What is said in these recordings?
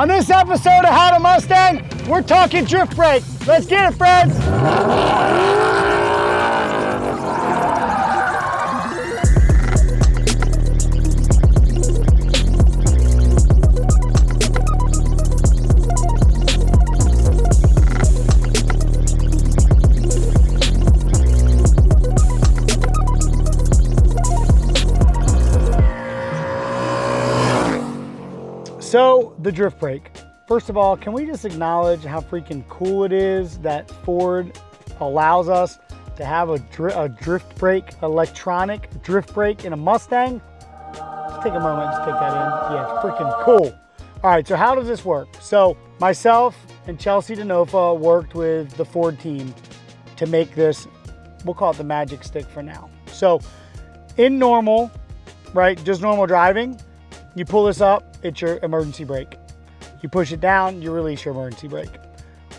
On this episode of How to Mustang, we're talking drift brake. Let's get it, friends. So, the drift brake. First of all, can we just acknowledge how freaking cool it is that Ford allows us to have a drift brake, electronic drift brake in a Mustang? Just take a moment, just take that in. Yeah, it's freaking cool. All right, so how does this work? So myself and Chelsea DeNofa worked with the Ford team to make this, we'll call it the magic stick for now. So in normal, right, just normal driving, you pull this up, it's your emergency brake. You push it down, you release your emergency brake.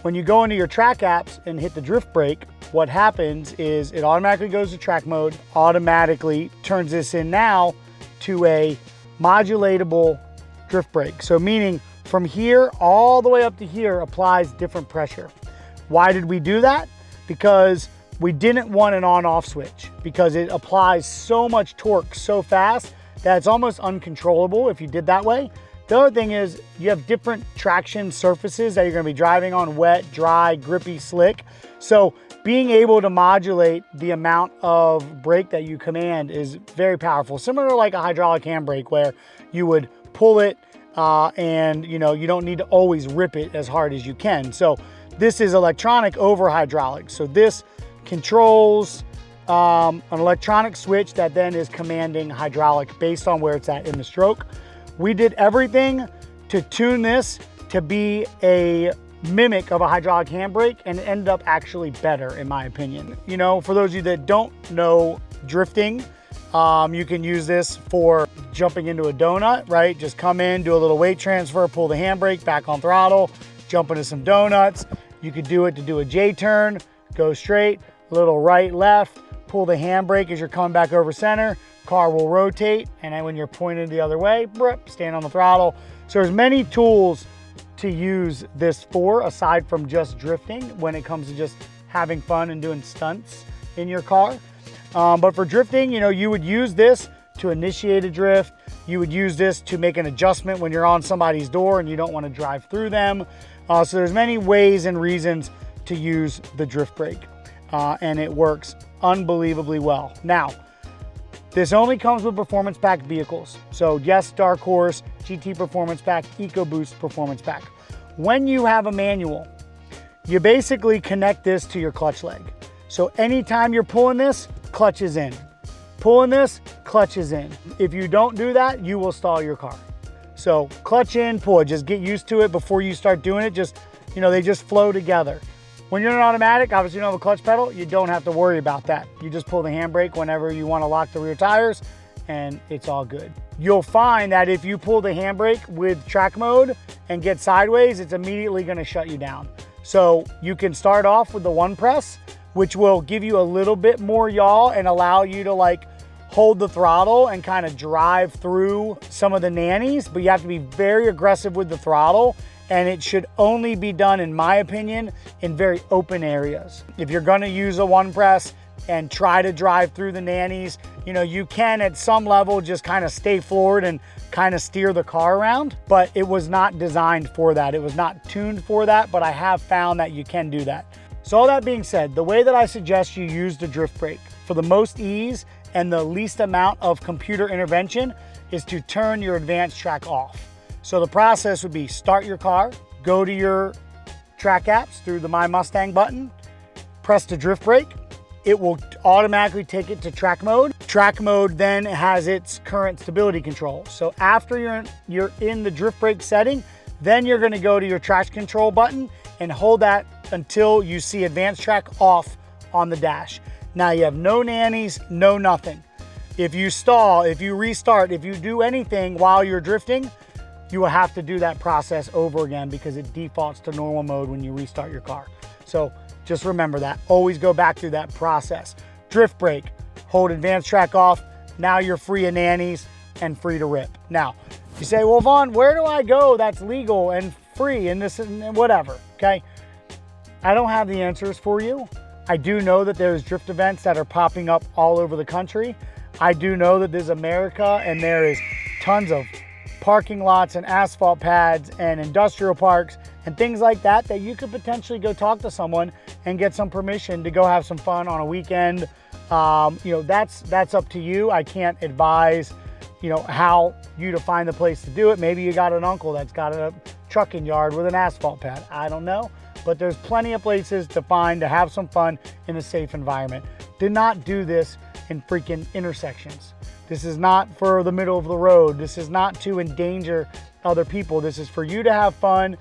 When you go into your track apps and hit the drift brake, what happens is it automatically goes to track mode, automatically turns this in now to a modulatable drift brake. So meaning from here all the way up to here applies different pressure. Why did we do that? Because we didn't want an on-off switch because it applies so much torque so fast that it's almost uncontrollable if you did that way. The other thing is you have different traction surfaces that you're gonna be driving on: wet, dry, grippy, slick. So being able to modulate the amount of brake that you command is very powerful. Similar to like a hydraulic handbrake where you would pull it and you don't need to always rip it as hard as you can. So this is electronic over hydraulic. So this controls an electronic switch that then is commanding hydraulic based on where it's at in the stroke. We did everything to tune this to be a mimic of a hydraulic handbrake, and it ended up actually better in my opinion. For those of you that don't know drifting, you can use this for jumping into a donut, right? Just come in, do a little weight transfer, pull the handbrake back on throttle, jump into some donuts. You could do it to do a J-turn, go straight, little right, left, pull the handbrake as you're coming back over center, car will rotate, and then when you're pointed the other way, stand on the throttle. So there's many tools to use this for aside from just drifting when it comes to just having fun and doing stunts in your car. But for drifting, you would use this to initiate a drift. You would use this to make an adjustment when you're on somebody's door and you don't want to drive through them. So there's many ways and reasons to use the drift brake, and it works unbelievably well. Now, this only comes with Performance Pack vehicles. So yes, Dark Horse, GT Performance Pack, EcoBoost Performance Pack. When you have a manual, you basically connect this to your clutch leg. So anytime you're pulling this, clutch is in. Pulling this, clutch is in. If you don't do that, you will stall your car. So clutch in, pull it. Just get used to it before you start doing it. Just, they just flow together. When you're in an automatic, obviously you don't have a clutch pedal, you don't have to worry about that. You just pull the handbrake whenever you want to lock the rear tires and it's all good. You'll find that if you pull the handbrake with track mode and get sideways, it's immediately going to shut you down. So you can start off with the one press, which will give you a little bit more yaw and allow you to hold the throttle and kind of drive through some of the nannies, but you have to be very aggressive with the throttle. And it should only be done, in my opinion, in very open areas. If you're gonna use a one press and try to drive through the nannies, you can at some level just kind of stay floored and kind of steer the car around, but it was not designed for that. It was not tuned for that, but I have found that you can do that. So all that being said, the way that I suggest you use the drift brake for the most ease and the least amount of computer intervention is to turn your advanced track off. So the process would be start your car, go to your track apps through the My Mustang button, press the drift brake. It will automatically take it to track mode. Track mode then has its current stability control. So after you're in the drift brake setting, then you're gonna go to your traction control button and hold that until you see advanced track off on the dash. Now you have no nannies, no nothing. If you stall, if you restart, if you do anything while you're drifting, you will have to do that process over again because it defaults to normal mode when you restart your car. So just remember that. Always go back through that process. Drift brake, hold advanced track off. Now you're free of nannies and free to rip. Now, You say, well, Vaughn, where do I go that's legal and free and this and whatever, okay? I don't have the answers for you. I do know that there's drift events that are popping up all over the country. I do know that there's America and there is tons of parking lots and asphalt pads and industrial parks and things like that that you could potentially go talk to someone and get some permission to go have some fun on a weekend. You know, that's up to you. I can't advise, you know, how you to find the place to do it. Maybe you got an uncle that's got a trucking yard with an asphalt pad. I don't know, but there's plenty of places to find to have some fun in a safe environment. Do not do this in freaking intersections. This is not for the middle of the road. This is not to endanger other people. This is for you to have fun,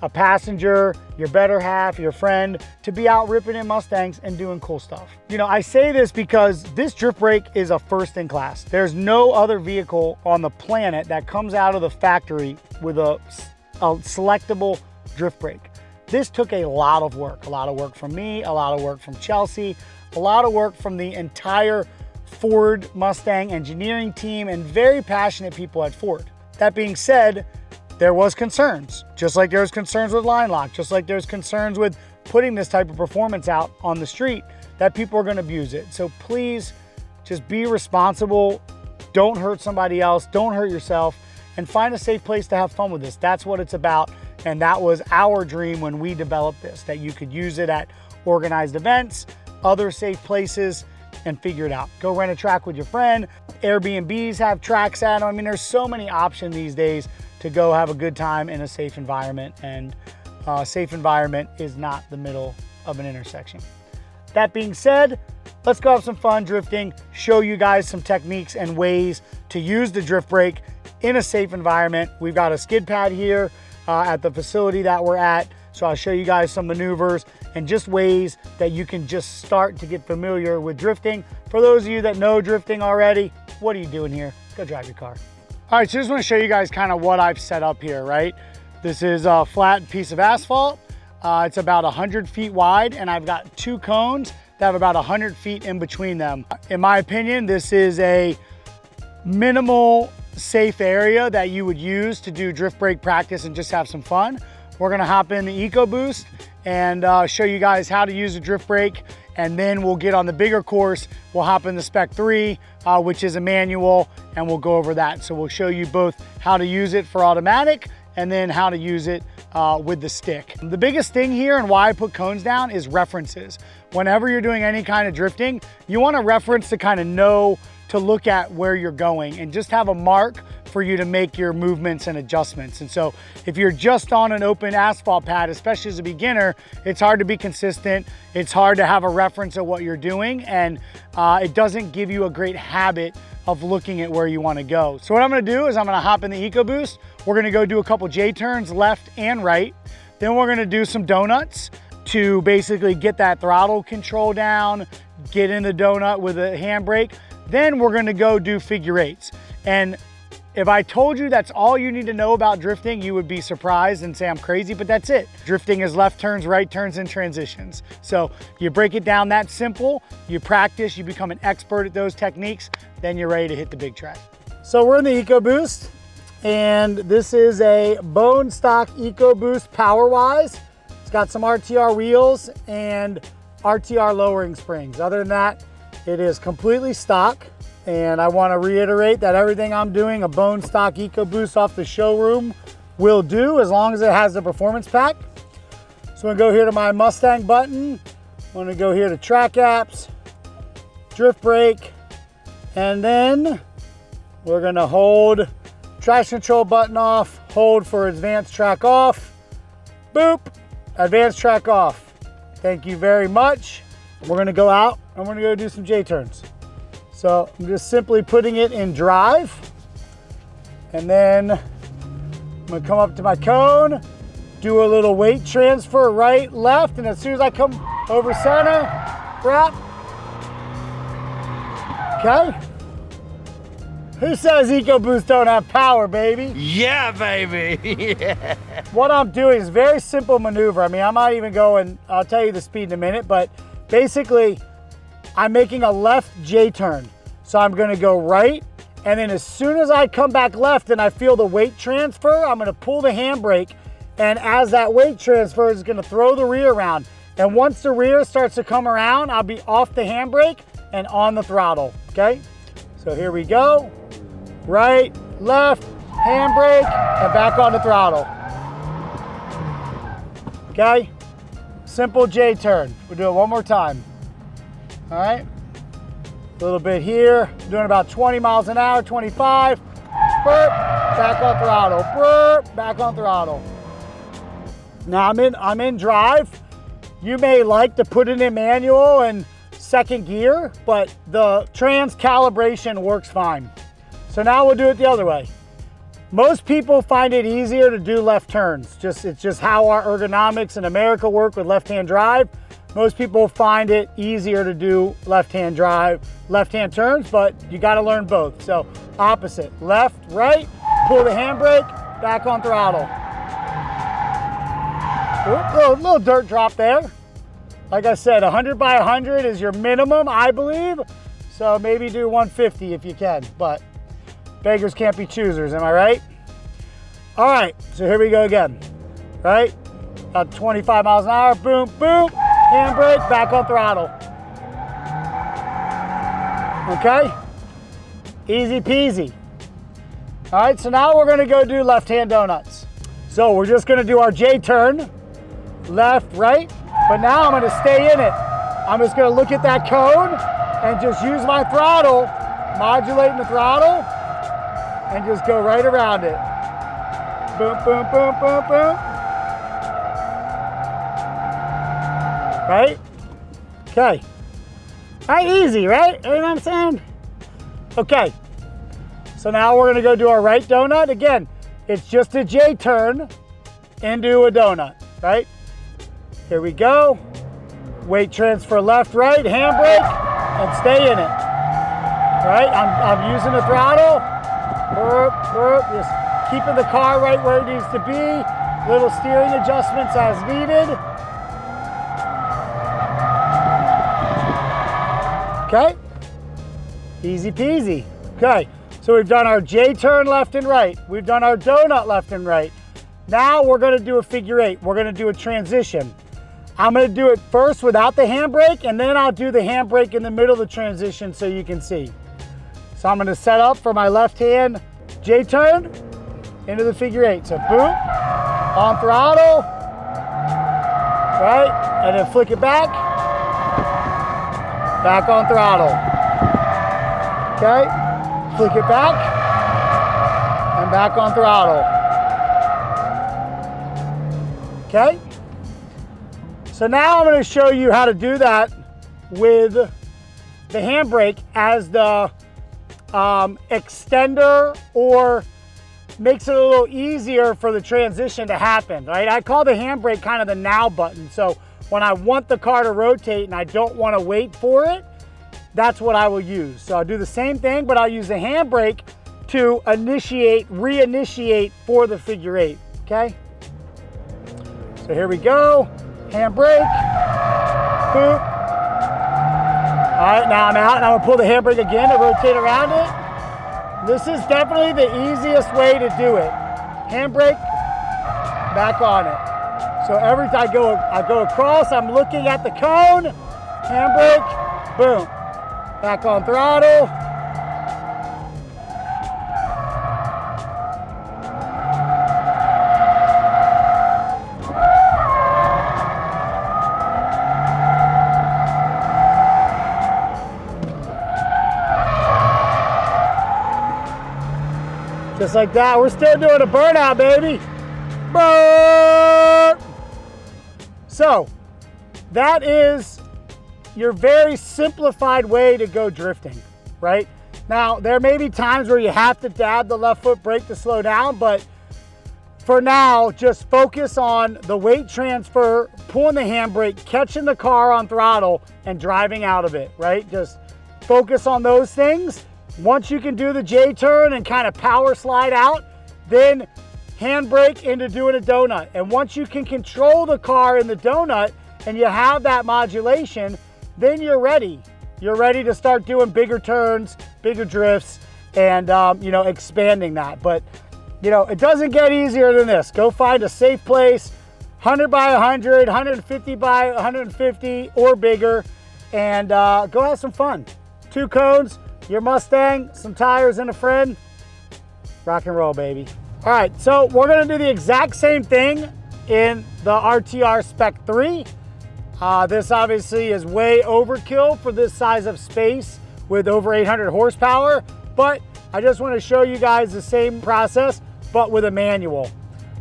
a passenger, your better half, your friend, to be out ripping in Mustangs and doing cool stuff. You know, I say this because this drift brake is a first in class. There's no other vehicle on the planet that comes out of the factory with a selectable drift brake. This took a lot of work from me, a lot of work from Chelsea, a lot of work from the entire Ford Mustang engineering team and very passionate people at Ford. That being said, there was concerns, just like there's concerns with line lock, just like there's concerns with putting this type of performance out on the street, that people are gonna abuse it. So please just be responsible. Don't hurt somebody else, don't hurt yourself, and find a safe place to have fun with this. That's what it's about. And that was our dream when we developed this, that you could use it at organized events, other safe places, and figure it out. Go rent a track with your friend. Airbnbs have tracks at them. I mean, there's so many options these days to go have a good time in a safe environment, and a safe environment is not the middle of an intersection. That being said, let's go have some fun drifting, show you guys some techniques and ways to use the drift brake in a safe environment. We've got a skid pad here at the facility that we're at, so I'll show you guys some maneuvers and just ways that you can just start to get familiar with drifting. For those of you that know drifting already, what are you doing here? Go drive your car. All right, so just want to show you guys kind of what I've set up here, right? This is a flat piece of asphalt. It's about 100 feet wide, and I've got two cones that have about 100 feet in between them. In my opinion, this is a minimal safe area that you would use to do drift brake practice and just have some fun. We're gonna hop in the EcoBoost and show you guys how to use a drift brake, and then we'll get on the bigger course. We'll hop in the Spec 3, which is a manual, and we'll go over that. So we'll show you both how to use it for automatic and then how to use it with the stick. The biggest thing here and why I put cones down is references. Whenever you're doing any kind of drifting, you want a reference to kind of know to look at where you're going and just have a mark for you to make your movements and adjustments. And so if you're just on an open asphalt pad, especially as a beginner, it's hard to be consistent. It's hard to have a reference of what you're doing, and it doesn't give you a great habit of looking at where you want to go. So what I'm going to do is I'm going to hop in the EcoBoost. We're going to go do a couple J-turns left and right. Then we're going to do some donuts to basically get that throttle control down, get in the donut with a handbrake. Then we're going to go do figure eights. And if I told you that's all you need to know about drifting, you would be surprised and say I'm crazy, but that's it. Drifting is left turns, right turns, and transitions. So you break it down that simple, you practice, you become an expert at those techniques, then you're ready to hit the big track. So we're in the EcoBoost, and this is a bone stock EcoBoost PowerWise. It's got some RTR wheels and RTR lowering springs. Other than that, it is completely stock. And I want to reiterate that everything I'm doing, a bone stock EcoBoost off the showroom will do, as long as it has the performance pack. So I'm going to go here to my Mustang button. I'm going to go here to track apps, drift brake, and then we're going to hold traction control button off, hold for advanced track off, boop, advanced track off. Thank you very much. We're going to go out and we're going to go do some J-turns. So I'm just simply putting it in drive, and then I'm gonna come up to my cone, do a little weight transfer right, left, and as soon as I come over center, wrap. Okay. Who says EcoBoost don't have power, baby? Yeah, baby. Yeah. What I'm doing is very simple maneuver. I mean, I'm not even going, I'll tell you the speed in a minute, but basically, I'm making a left J-turn. So I'm gonna go right And then as soon as I come back left and I feel the weight transfer, I'm gonna pull the handbrake. And as that weight transfer is gonna throw the rear around. And once the rear starts to come around, I'll be off the handbrake and on the throttle, okay? So here we go. Right, left, handbrake, and back on the throttle. Okay? Simple J turn. We'll do it one more time. All right? A little bit here. Doing about 20 miles an hour, 25. Burp, back on throttle. Burp, back on throttle. Now I'm in drive. You may like to put it in manual and second gear, but the trans calibration works fine. So now we'll do it the other way. Most people find it easier to do left turns. It's just how our ergonomics in America work with left-hand drive. Most people find it easier to do left-hand drive, left-hand turns, but you gotta learn both. So opposite, left, right, pull the handbrake, back on throttle. Little dirt drop there. Like I said, 100 by 100 is your minimum, I believe. So maybe do 150 if you can, but beggars can't be choosers, am I right? All right, so here we go again, right? About 25 miles an hour, boom, boom, handbrake, back on throttle. Okay, easy peasy. All right, so now we're gonna go do left-hand donuts. So we're just gonna do our J turn, left, right, but now I'm gonna stay in it. I'm just gonna look at that cone and just use my throttle, modulating the throttle, and just go right around it. Boom, boom, boom, boom, boom. Right? Okay. All right, easy, right? You know what I'm saying? Okay. So now we're gonna go do our right donut. Again, it's just a J turn into a donut, right? Here we go. Weight transfer left, right, handbrake, and stay in it. Right? I'm using the throttle. Burp, burp, just keeping the car right where it needs to be. Little steering adjustments as needed. Okay, easy peasy. Okay, so we've done our J turn left and right. We've done our donut left and right. Now we're gonna do a figure eight. We're gonna do a transition. I'm gonna do it first without the handbrake, and then I'll do the handbrake in the middle of the transition so you can see. So I'm gonna set up for my left hand J turn into the figure eight. So boom, on throttle, right? And then flick it back on throttle. Okay, flick it back, and back on throttle. Okay, so now I'm gonna show you how to do that with the handbrake as the extender, or makes it a little easier for the transition to happen, right? I call the handbrake kind of the now button. So when I want the car to rotate and I don't want to wait for it, that's what I will use. So I'll do the same thing, but I'll use the handbrake to reinitiate for the figure eight, okay? So here we go, handbrake, boop. All right, now I'm out, and I'm gonna pull the handbrake again to rotate around it. This is definitely the easiest way to do it. Handbrake, back on it. So every time I go across, I'm looking at the cone, handbrake, boom. Back on throttle. Just like that. We're still doing a burnout, baby. Burp. So that is your very simplified way to go drifting, right? Now, there may be times where you have to dab the left foot brake to slow down, but for now, just focus on the weight transfer, pulling the handbrake, catching the car on throttle, and driving out of it, right? Just focus on those things. Once you can do the J turn and kind of power slide out, then handbrake into doing a donut. And once you can control the car in the donut and you have that modulation, then you're ready. You're ready to start doing bigger turns, bigger drifts, and you know, expanding that. But you know, it doesn't get easier than this. Go find a safe place, 100 by 100, 150 by 150 or bigger, and go have some fun. 2 cones, your Mustang, some tires, and a friend. Rock and roll, baby. All right, so we're gonna do the exact same thing in the RTR Spec 3. This obviously is way overkill for this size of space with over 800 horsepower, but I just want to show you guys the same process, but with a manual.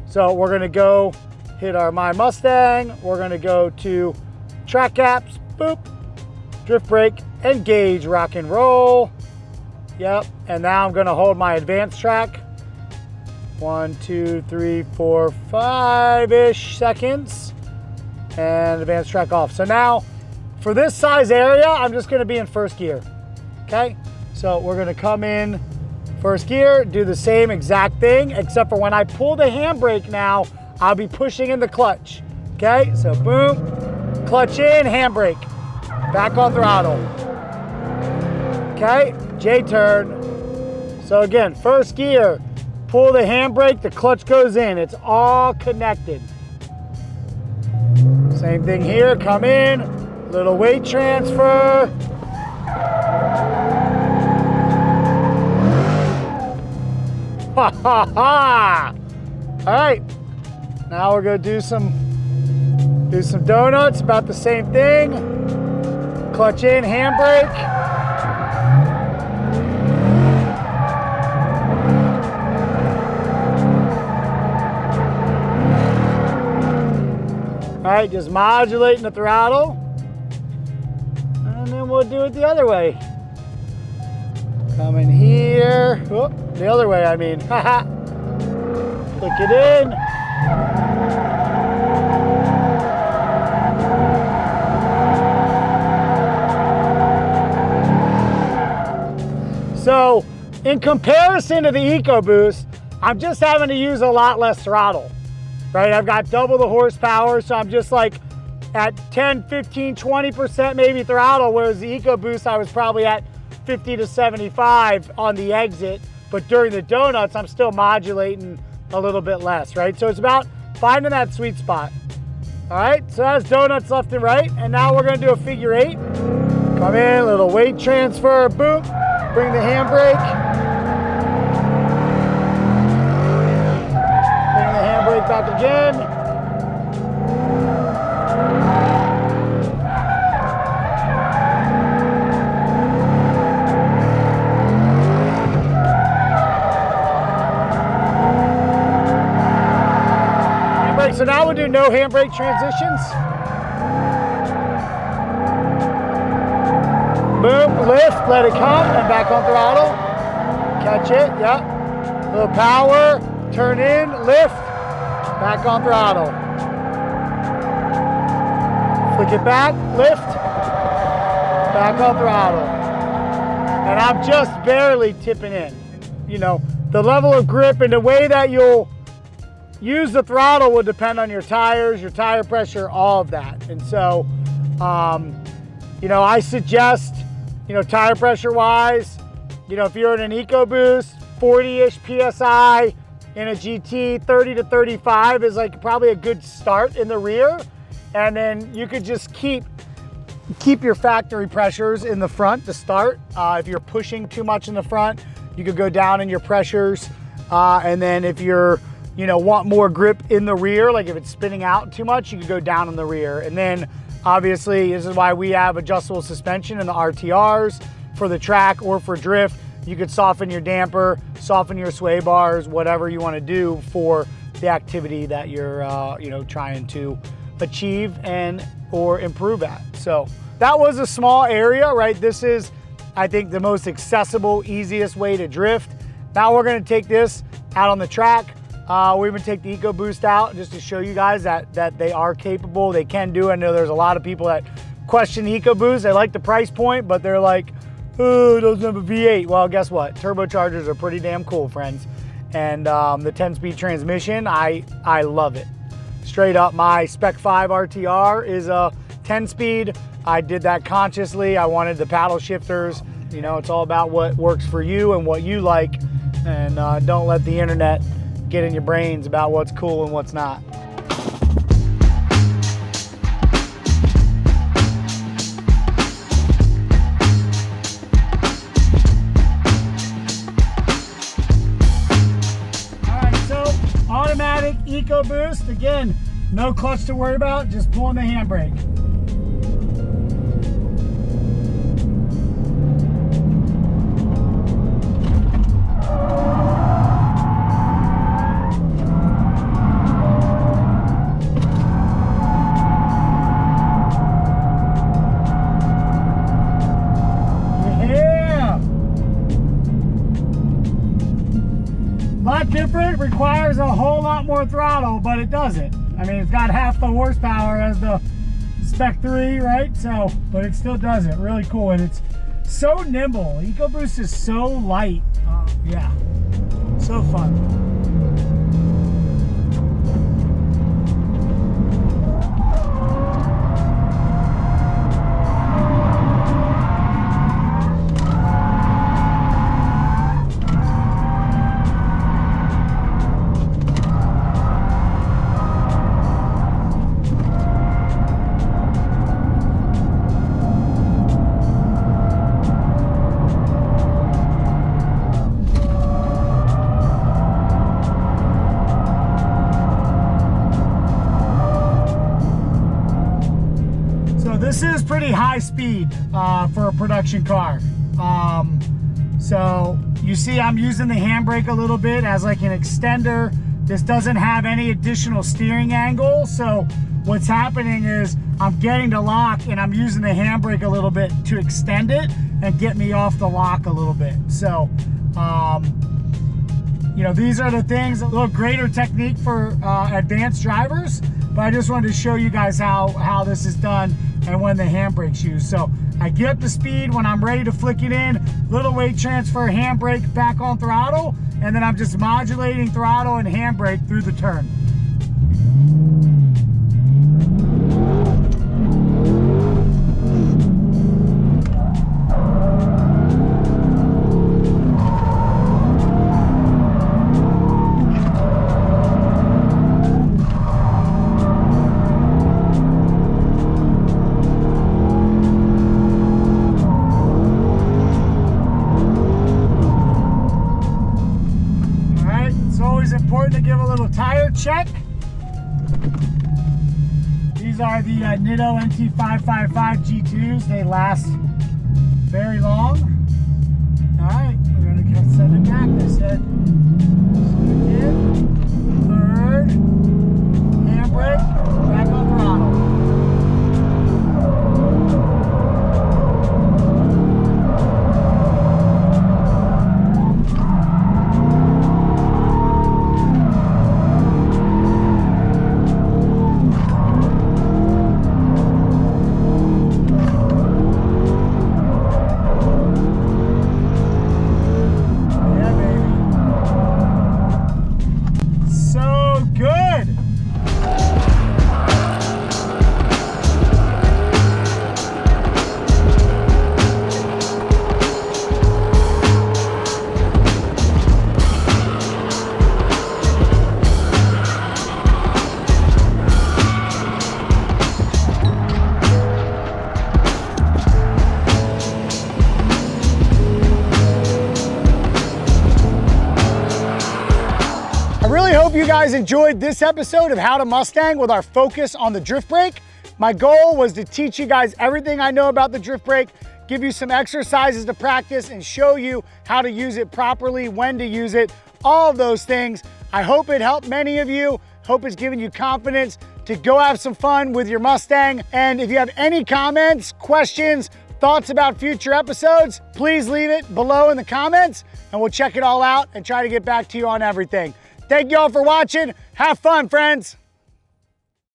So we're gonna go hit our My Mustang. We're gonna go to track apps, boop, drift brake, engage, rock and roll. Yep, and now I'm gonna hold my advanced track. 1, 2, 3, 4, 5-ish seconds. And advanced track off. So now, for this size area, I'm just gonna be in first gear, okay? So we're gonna come in first gear, do the same exact thing, except for when I pull the handbrake now, I'll be pushing in the clutch, okay? So boom, clutch in, handbrake, back on throttle. Okay, J-turn. So again, first gear, pull the handbrake, the clutch goes in. It's all connected. Same thing here, come in, little weight transfer. Ha ha ha! All right, now we're gonna do some donuts, about the same thing. Clutch in, handbrake. All right, just modulating the throttle. And then we'll do it the other way. Come in here. Whoop, the other way, I mean. Haha. Click it in. So, in comparison to the EcoBoost, I'm just having to use a lot less throttle. Right, I've got double the horsepower, so I'm just like at 10, 15, 20% maybe throttle, whereas the EcoBoost I was probably at 50 to 75 on the exit, but during the donuts I'm still modulating a little bit less, right? So it's about finding that sweet spot. All right, so that's donuts left and right, and now we're gonna do a figure 8. Come in, little weight transfer, boom, bring the handbrake. Back again. Handbrake. So now we'll do no handbrake transitions. Boom, lift, let it come, and back on throttle. Catch it, yep. Little power, turn in, lift. Back on throttle. Flick it back, lift. Back on throttle. And I'm just barely tipping in. You know, the level of grip and the way that you'll use the throttle will depend on your tires, your tire pressure, all of that. And so, you know, I suggest, you know, tire pressure wise, you know, if you're in an EcoBoost, 40-ish PSI, in a GT, 30 to 35 is like probably a good start in the rear. And then you could just keep your factory pressures in the front to start. If you're pushing too much in the front, you could go down in your pressures. And then if you're, you know, want more grip in the rear, like if it's spinning out too much, you could go down in the rear. And then obviously this is why we have adjustable suspension in the RTRs for the track or for drift. You could soften your damper, soften your sway bars, whatever you want to do for the activity that you're, you know, trying to achieve and or improve at. So that was a small area, right? This is, I think, the most accessible, easiest way to drift. Now we're going to take this out on the track. We're going to take the EcoBoost out just to show you guys that they are capable. They can do it. I know there's a lot of people that question the EcoBoost. They like the price point, but they're like, oh, it doesn't have a V8. Well, guess what? Turbochargers are pretty damn cool, friends. And the 10-speed transmission, I love it. Straight up, my Spec 5 RTR is a 10-speed. I did that consciously. I wanted the paddle shifters You know, it's all about what works for you and what you like, and don't let the internet get in your brains about what's cool and what's not. All right, so automatic EcoBoost. Again, no clutch to worry about, just pulling the handbrake. Lot different, requires a whole lot more throttle, but it does it. I mean, it's got half the horsepower as the Spec 3, right? So, but it still does it. Really cool, and it's so nimble. EcoBoost is so light. Yeah, so fun. This is pretty high speed for a production car. So you see I'm using the handbrake a little bit as like an extender. This doesn't have any additional steering angle. So what's happening is I'm getting to lock and I'm using the handbrake a little bit to extend it and get me off the lock a little bit. So, you know, these are the things, a little greater technique for advanced drivers, but I just wanted to show you guys how this is done and when the handbrake's used. So I get up to speed when I'm ready to flick it in, little weight transfer, handbrake back on throttle, and then I'm just modulating throttle and handbrake through the turn. Important to give a little tire check. These are the Nitto NT555 G2s. They last very long. All right, we're gonna send it back. They said second, third, handbrake, back on throttle. Hope you guys enjoyed this episode of How to Mustang with our focus on the drift brake. My goal was to teach you guys everything I know about the drift brake, give you some exercises to practice and show you how to use it properly, when to use it, all of those things. I hope it helped many of you. Hope it's given you confidence to go have some fun with your Mustang. And if you have any comments, questions, thoughts about future episodes, please leave it below in the comments and we'll check it all out and try to get back to you on everything. Thank you all for watching. Have fun, friends.